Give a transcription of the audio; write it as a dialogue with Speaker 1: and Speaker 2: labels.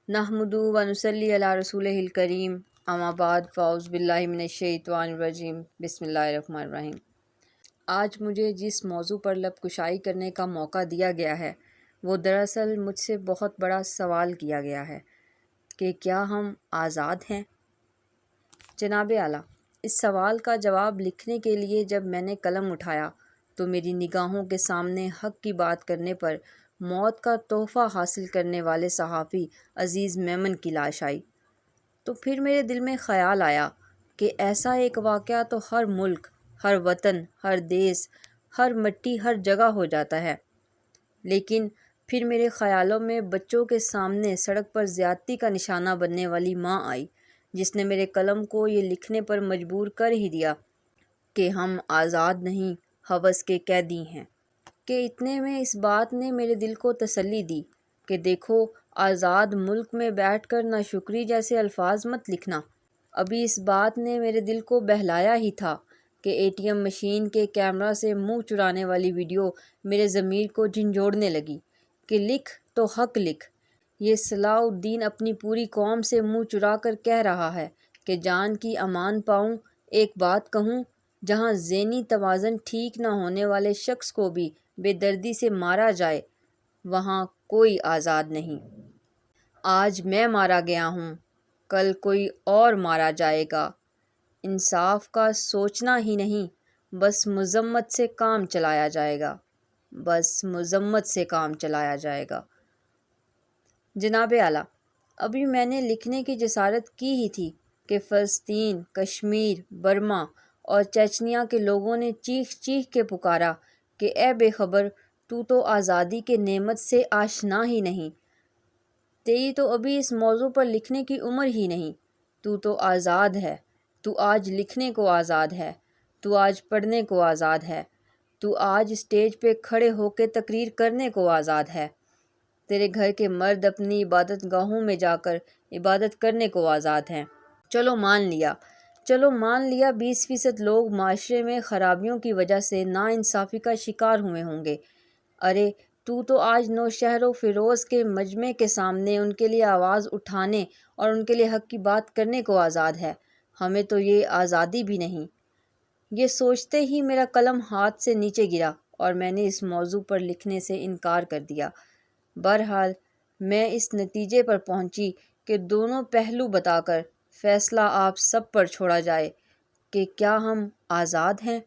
Speaker 1: نحمدہ و نصلی علی رسولہ الکریم، اما بعد، فاعوذ باللہ من الشیطان الرجیم، بسم اللہ الرحمن الرحیم۔ آج مجھے جس موضوع پر لب کشائی کرنے کا موقع دیا گیا ہے وہ دراصل مجھ سے بہت بڑا سوال کیا گیا ہے کہ کیا ہم آزاد ہیں؟ جناب اعلیٰ، اس سوال کا جواب لکھنے کے لیے جب میں نے قلم اٹھایا تو میری نگاہوں کے سامنے حق کی بات کرنے پر موت کا تحفہ حاصل کرنے والے صحافی عزیز میمن کی لاش آئی۔ تو پھر میرے دل میں خیال آیا کہ ایسا ایک واقعہ تو ہر ملک، ہر وطن، ہر دیس، ہر مٹی، ہر جگہ ہو جاتا ہے، لیکن پھر میرے خیالوں میں بچوں کے سامنے سڑک پر زیادتی کا نشانہ بننے والی ماں آئی، جس نے میرے قلم کو یہ لکھنے پر مجبور کر ہی دیا کہ ہم آزاد نہیں، ہوس کے قیدی ہیں۔ کہ اتنے میں اس بات نے میرے دل کو تسلی دی کہ دیکھو، آزاد ملک میں بیٹھ کر ناشکری جیسے الفاظ مت لکھنا۔ ابھی اس بات نے میرے دل کو بہلایا ہی تھا کہ اے ٹی ایم مشین کے کیمرہ سے منہ چرانے والی ویڈیو میرے ضمیر کو جھنجھوڑنے لگی کہ لکھ تو حق لکھ۔ یہ صلاح الدین اپنی پوری قوم سے منہ چرا کر کہہ رہا ہے کہ جان کی امان پاؤں، ایک بات کہوں، جہاں ذہنی توازن ٹھیک نہ ہونے والے شخص کو بھی بے دردی سے مارا جائے، وہاں کوئی آزاد نہیں۔ آج میں مارا گیا ہوں، کل کوئی اور مارا جائے گا۔ انصاف کا سوچنا ہی نہیں، بس مذمت سے کام چلایا جائے گا، بس مذمت سے کام چلایا جائے گا۔ جناب اعلیٰ، ابھی میں نے لکھنے کی جسارت کی ہی تھی کہ فلسطین، کشمیر، برما اور چیچنیا کے لوگوں نے چیخ چیخ کے پکارا کہ اے بے خبر، تو آزادی کے نعمت سے آشنا ہی نہیں، تیری تو ابھی اس موضوع پر لکھنے کی عمر ہی نہیں، تو آزاد ہے، تو آج لکھنے کو آزاد ہے، تو آج پڑھنے کو آزاد ہے، تو آج اسٹیج پہ کھڑے ہو کے تقریر کرنے کو آزاد ہے، تیرے گھر کے مرد اپنی عبادت گاہوں میں جا کر عبادت کرنے کو آزاد ہیں۔ چلو مان لیا 20% لوگ معاشرے میں خرابیوں کی وجہ سے ناانصافی کا شکار ہوئے ہوں گے، ارے تو آج نوشہر و فیروز کے مجمع کے سامنے ان کے لیے آواز اٹھانے اور ان کے لیے حق کی بات کرنے کو آزاد ہے۔ ہمیں تو یہ آزادی بھی نہیں۔ یہ سوچتے ہی میرا قلم ہاتھ سے نیچے گرا اور میں نے اس موضوع پر لکھنے سے انکار کر دیا۔ بہرحال میں اس نتیجے پر پہنچی کہ دونوں پہلو بتا کر فیصلہ آپ سب پر چھوڑا جائے کہ کیا ہم آزاد ہیں؟